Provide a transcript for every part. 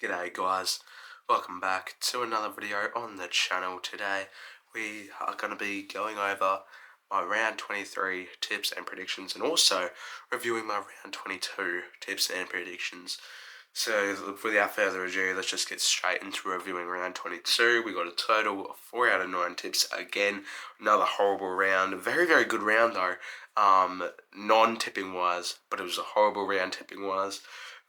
G'day guys, welcome back to another video on the channel. Today we are going to be going over my round 23 tips and predictions and also reviewing my round 22 tips and predictions. So without further ado, let's just get straight into reviewing round 22. We got a total of 4 out of 9 tips. Again, another horrible round. Very good round though, non-tipping wise, but it was a horrible round tipping wise.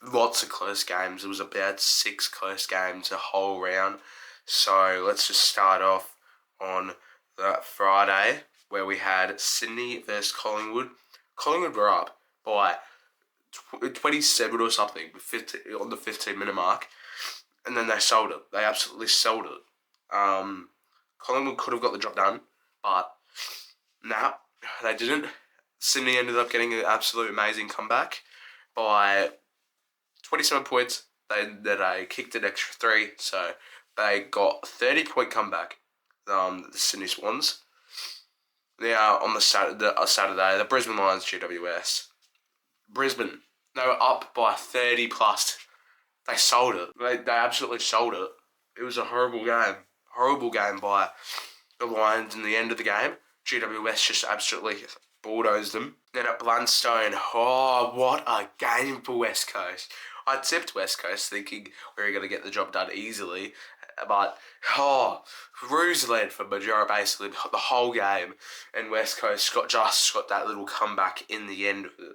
Lots of close games. It was about 6 close games a whole round. So let's just start off on that Friday where we had Sydney versus Collingwood. Collingwood were up by 27 or something on the 15-minute mark, and then they sold it. They absolutely sold it. Collingwood could have got the job done, but no, they didn't. Sydney ended up getting an absolute amazing comeback by 27 points. They kicked an extra 3, so they got a 30-point comeback. The Sydney Swans. Now on the Saturday, the Brisbane Lions GWS. Brisbane, they were up by 30 plus. They sold it. They absolutely sold it. It was a horrible game. Horrible game by the Lions in the end of the game. GWS just absolutely bulldozed them. Then at Blundstone, what a game for West Coast. I tipped West Coast thinking we were going to get the job done easily, but Roos led for basically the whole game, and West Coast just got that little comeback in the end of it.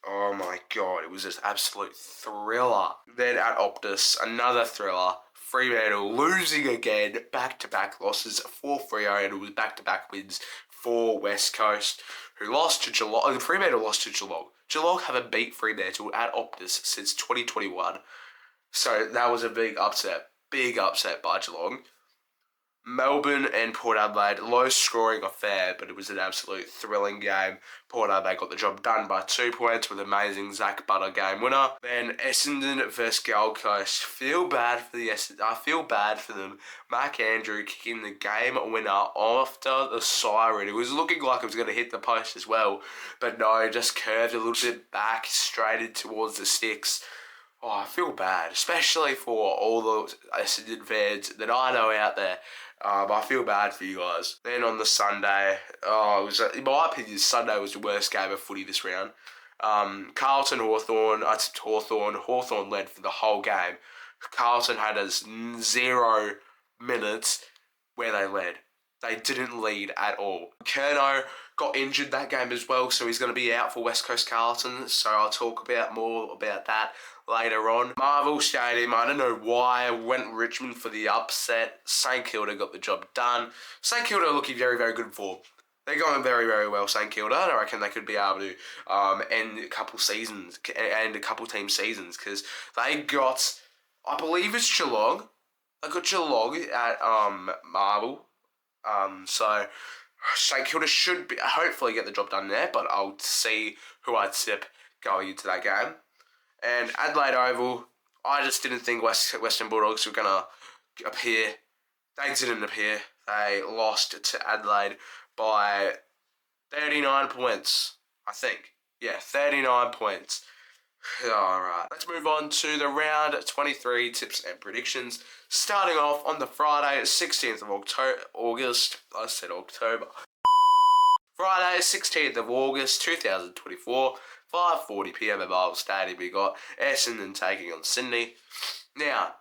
Oh my god, it was just absolute thriller. Then at Optus, another thriller. Fremantle losing again, back-to-back losses for Freo, and it was back-to-back wins for West Coast, who lost to Geelong. Fremantle lost to Geelong. Geelong haven't beat Fremantle at Optus since 2021. So that was a big upset by Geelong. Melbourne and Port Adelaide, low-scoring affair, but it was an absolute thrilling game. Port Adelaide got the job done by 2 points with amazing Zach Butter game winner. Then Essendon versus Gold Coast. I feel bad for them. Mark Andrew kicking the game winner after the siren. It was looking like it was going to hit the post as well, but no, just curved a little bit back, straight in towards the sticks. I feel bad, especially for all the Essendon fans that I know out there. I feel bad for you guys. Then on the Sunday, it was, in my opinion, Sunday was the worst game of footy this round. Carlton Hawthorn. I tipped Hawthorn. Hawthorn led for the whole game. Carlton had 0 minutes where they led. They didn't lead at all. Curnow got injured that game as well, so he's going to be out for West Coast Carlton, so I'll talk more about that later on. Marvel Stadium, I don't know why I went Richmond for the upset. St Kilda got the job done. St Kilda are looking very good form. They're going very well, St Kilda. I reckon they could be able to end a couple seasons and a couple team seasons, because they got, I believe it's Geelong. They got Geelong at Marvel. So St Kilda should hopefully get the job done there, but I'll see who I tip going into that game. And Adelaide Oval, I just didn't think Western Bulldogs were going to appear. They didn't appear. They lost to Adelaide by 39 points, I think. Yeah, 39 points. Alright, let's move on to the round 23 tips and predictions. Starting off on the Friday, 16th of August. I said October. Friday, 16th of August, 2024. 5:40 PM at Marvel Stadium. We got Essendon taking on Sydney. Now,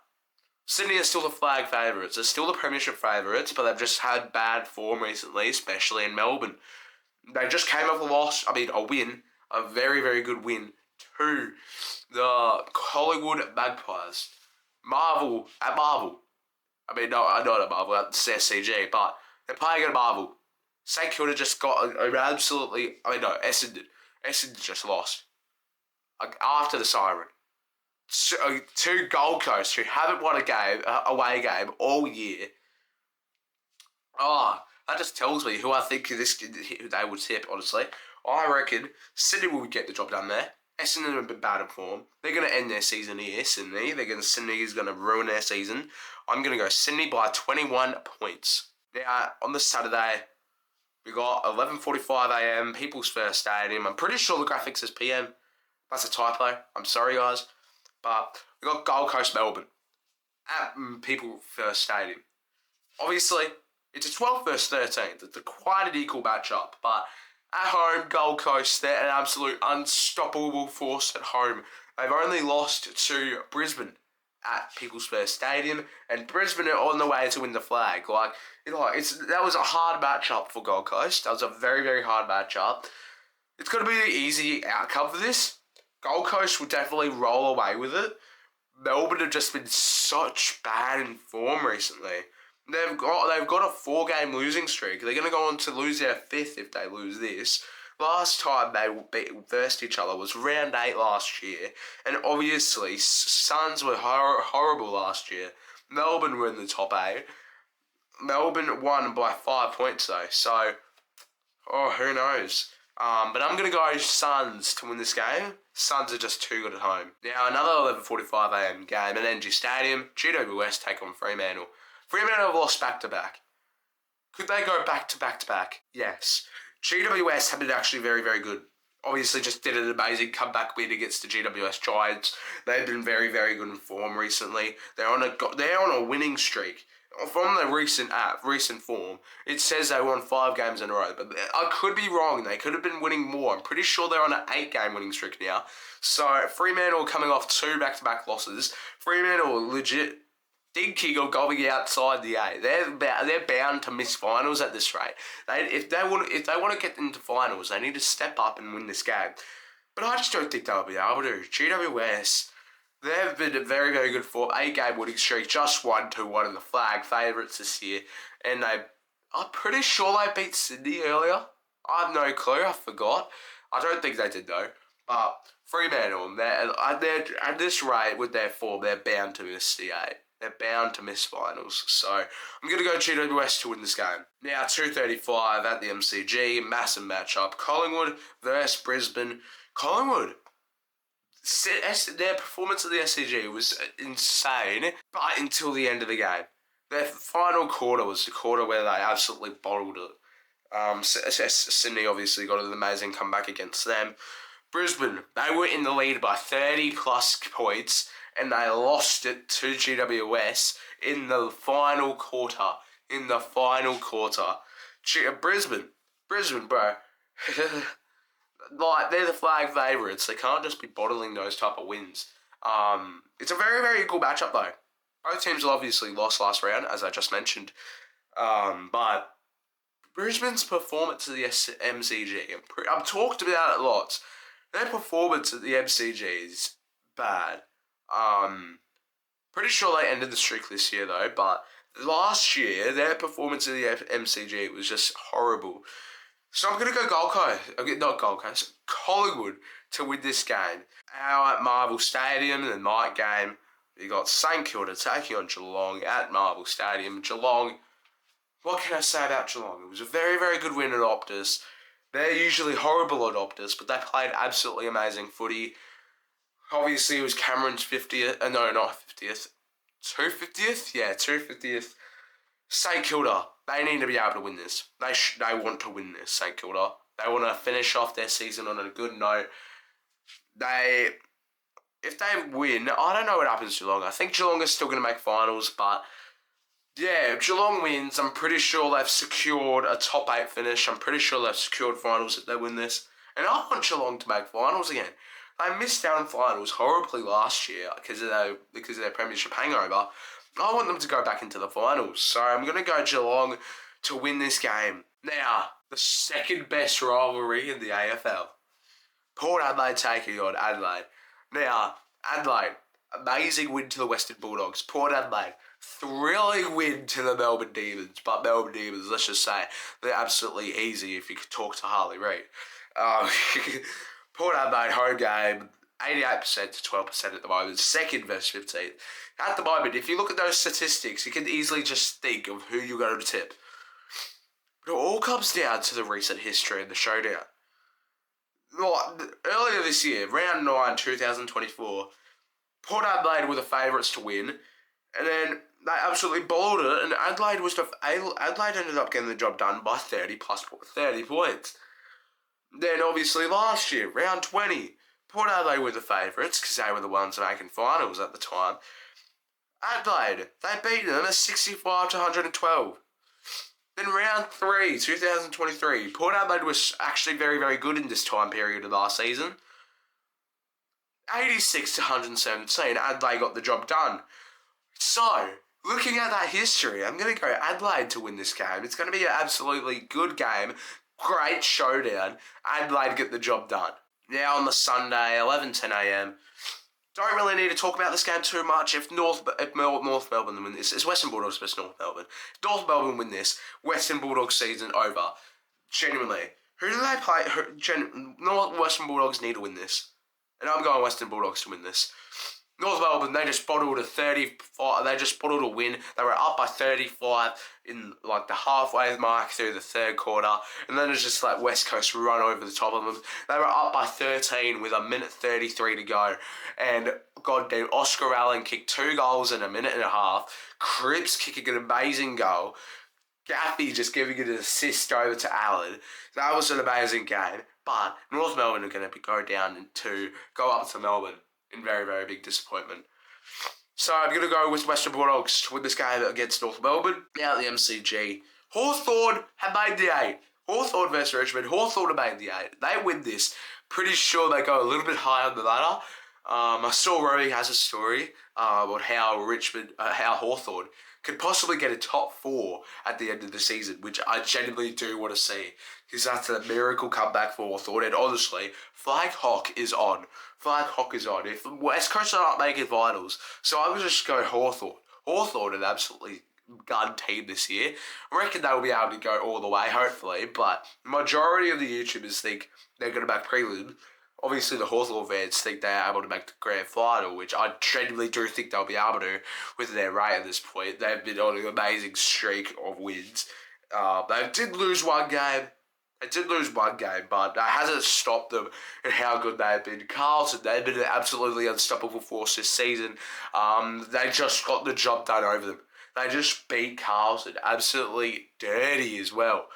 Sydney are still the flag favourites. They're still the premiership favourites, but they've just had bad form recently, especially in Melbourne. They just came off a win, a very good win to the Collingwood Magpies. Marvel. Not at Marvel, at SCG, but they're playing at Marvel. St Kilda just got Essendon. Essendon just lost. After the siren. To Gold Coast, who haven't won a away game all year. That just tells me who I think they would tip, honestly. I reckon Sydney will get the job done there. Essendon have been bad in form. They're going to end their season here, Sydney. Sydney is going to ruin their season. I'm going to go Sydney by 21 points. Now, on the Saturday, we got 11:45 AM, People's First Stadium. I'm pretty sure the graphic says PM. That's a typo. I'm sorry, guys. But we got Gold Coast Melbourne. at People First Stadium. Obviously, it's a 12 versus 13. It's quite an equal matchup, but at home, Gold Coast, they're an absolute unstoppable force at home. They've only lost to Brisbane at People's First Stadium, and Brisbane are on the way to win the flag. That was a hard matchup for Gold Coast. That was a very, very hard matchup. It's going to be an easy outcome for this. Gold Coast will definitely roll away with it. Melbourne have just been such bad in form recently. They've got a 4-game losing streak. They're going to go on to lose their 5th if they lose this. Last time they versed each other was round 8 last year, and obviously Suns were horrible last year. Melbourne were in the top 8. Melbourne won by 5 points though, so who knows? But I'm going to go Suns to win this game. Suns are just too good at home. Now, another 11:45am game at NG Stadium. GWS take on Fremantle. Fremantle have lost back-to-back. Could they go back-to-back-to-back? Yes. GWS have been actually very, very good. Obviously, just did an amazing comeback win against the GWS Giants. They've been very, very good in form recently. They're on a winning streak. From the recent form, it says they won 5 games in a row, but I could be wrong. They could have been winning more. I'm pretty sure they're on an 8-game winning streak now. So Fremantle coming off 2 back-to-back losses. Fremantle legit thinking of going outside the 8. They're bound to miss finals at this rate. If they want to get into finals, they need to step up and win this game. But I just don't think they'll be able to. GWS. They've been a very, very good form. 8-game winning streak, just 1-2-1 in the flag favourites this year. And I'm pretty sure they beat Sydney earlier. I have no clue, I forgot. I don't think they did though. But Fremantle, they're at this rate with their form, they're bound to miss the 8. They're bound to miss finals. So I'm going to go GWS to win this game. Now 2:35 at the MCG, massive matchup. Collingwood versus Brisbane. Collingwood. Their performance at the SCG was insane, but until the end of the game. Their final quarter was the quarter where they absolutely bottled it. Sydney obviously got an amazing comeback against them. Brisbane, they were in the lead by 30 plus points, and they lost it to GWS in the final quarter. Brisbane, bro. They're the flag favourites. They can't just be bottling those type of wins. It's a very, very equal matchup though. Both teams obviously lost last round, as I just mentioned. But Brisbane's performance at the MCG, I've talked about it lots. Their performance at the MCG is bad. Pretty sure they ended the streak this year though, but last year, their performance at the MCG was just horrible. So I'm going to go Collingwood to win this game. Now at Marvel Stadium, the night game, you got St Kilda taking on Geelong at Marvel Stadium. Geelong, what can I say about Geelong? It was a very, very good win at Optus. They're usually horrible at Optus, but they played absolutely amazing footy. Obviously, it was Cameron's 50th, no, not 50th, 250th? Yeah, 250th. St Kilda, they need to be able to win this. They want to win this, St Kilda. They want to finish off their season on a good note. If they win, I don't know what happens to Geelong. I think Geelong is still going to make finals, but yeah, if Geelong wins, I'm pretty sure they've secured a top 8 finish. I'm pretty sure they've secured finals if they win this. And I want Geelong to make finals again. They missed out on finals horribly last year because of their premiership hangover. I want them to go back into the finals. So I'm going to go Geelong to win this game. Now, the second best rivalry in the AFL. Port Adelaide taking on Adelaide. Now, Adelaide, amazing win to the Western Bulldogs. Port Adelaide, thrilling win to the Melbourne Demons. But Melbourne Demons, let's just say, they're absolutely easy if you could talk to Harley Reid. Port Adelaide, home game, 88% to 12% at the moment. Second versus 15th. At the moment, if you look at those statistics, you can easily just think of who you're going to tip. But it all comes down to the recent history and the showdown. Earlier this year, round 9, 2024, Port Adelaide were the favourites to win, and then they absolutely bowled it, and Adelaide ended up getting the job done by 30 points. Then obviously last year, round 20, Port Adelaide were the favourites because they were the ones making finals at the time. Adelaide, they beat them at 65 to 112. Then round 3, 2023, Port Adelaide was actually very, very good in this time period of last season. 86 to 117, Adelaide got the job done. So, looking at that history, I'm going to go Adelaide to win this game. It's going to be an absolutely good game, great showdown. Adelaide get the job done. Now on the Sunday, 11:10 a.m. Don't really need to talk about this game too much. If North Melbourne win this, it's Western Bulldogs versus North Melbourne. If North Melbourne win this, Western Bulldogs season over. Genuinely. Who do they play? Western Bulldogs need to win this. And I'm going Western Bulldogs to win this. North Melbourne, they just bottled a 35. They just bottled a win. They were up by 35 in like the halfway mark through the third quarter, and then it's just like West Coast run over the top of them. They were up by 13 with a minute 33 to go, and goddamn, Oscar Allen kicked 2 goals in a minute and a half. Cripps kicking an amazing goal. Gaffey just giving an assist over to Allen. That was an amazing game. But North Melbourne are going to go up to Melbourne in very, very big disappointment. So I'm going to go with Western Bulldogs to win this game against North Melbourne. Now at the MCG, Hawthorn have made the 8. Hawthorn versus Richmond. Hawthorn have made the 8. They win this. Pretty sure they go a little bit higher on the ladder. I saw Rory has a story about how Hawthorn could possibly get a top 4 at the end of the season, which I genuinely do want to see, because that's a miracle comeback for Hawthorn. And honestly, Flag Hawk is on. Flag Hawk is on. If West Coast are not making finals, so I'm going to just go Hawthorn. Hawthorn an absolutely gun team this year. I reckon they'll be able to go all the way, hopefully, but the majority of the YouTubers think they're going to make prelim. Obviously, the Hawthorn fans think they're able to make the grand final, which I genuinely do think they'll be able to with their rate at this point. They've been on an amazing streak of wins. They did lose one game. But that hasn't stopped them in how good they've been. Carlton, they've been an absolutely unstoppable force this season. They just got the job done over them. They just beat Carlton absolutely dirty as well.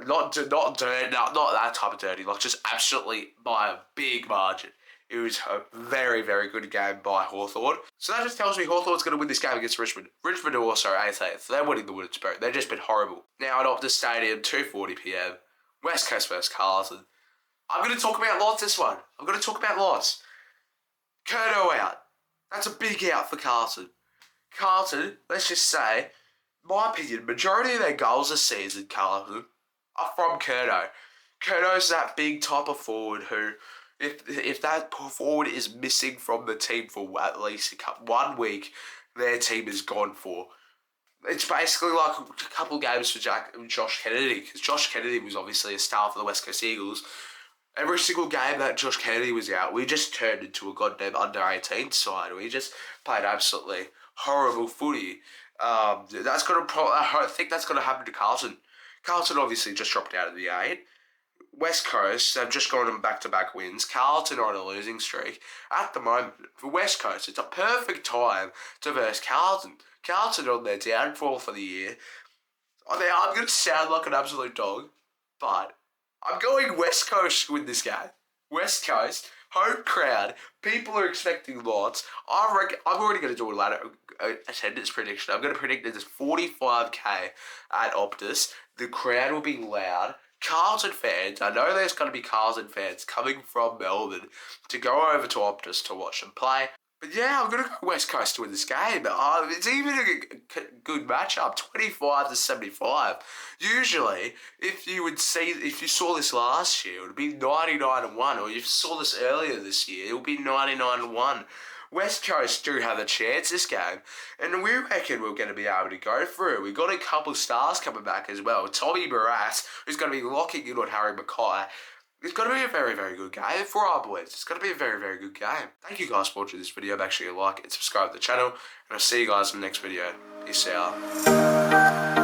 Not dirty, not that type of dirty, like just absolutely by a big margin. It was a very, very good game by Hawthorn. So that just tells me Hawthorn's going to win this game against Richmond. Richmond are also 18th. They're winning the Wooded Spirit. They've just been horrible. Now at Optus Stadium, 2:40 p.m. West Coast versus Carlton. I'm going to talk about lots this one. I'm going to talk about lots. Curto out. That's a big out for Carlton. Carlton, let's just say, my opinion, majority of their goals this season, Carlton, are from Curto. Curto's that big type of forward who, if that forward is missing from the team for at least 1 week, their team is gone for. It's basically like a couple games for Josh Kennedy, because Josh Kennedy was obviously a star for the West Coast Eagles. Every single game that Josh Kennedy was out, we just turned into a goddamn under-18 side. We just played absolutely horrible footy. I think that's going to happen to Carlton. Carlton obviously just dropped out of the 8. West Coast, they've just gone on back-to-back wins. Carlton are on a losing streak. At the moment, for West Coast, it's a perfect time to verse Carlton. Carlton on their downfall for the year. I mean, I'm going to sound like an absolute dog, but I'm going West Coast to win this game. West Coast, home crowd, people are expecting lots. I reckon, I'm already going to do a ladder attendance prediction. I'm going to predict that there's 45k at Optus. The crowd will be loud. Carlton fans, I know there's going to be Carlton fans coming from Melbourne to go over to Optus to watch them play. But yeah, I'm going to go West Coast to win this game. It's even a good matchup, 25 to 75. Usually, if you saw this last year, it would be 99-1, or if you saw this earlier this year, it would be 99-1. West Coast do have a chance this game, and we reckon we're going to be able to go through. We've got a couple of stars coming back as well. Tommy Barras, who's going to be locking in on Harry Mackay. It's going to be a very, very good game for our boys. It's going to be a very, very good game. Thank you guys for watching this video. Make sure you like and subscribe to the channel, and I'll see you guys in the next video. Peace out.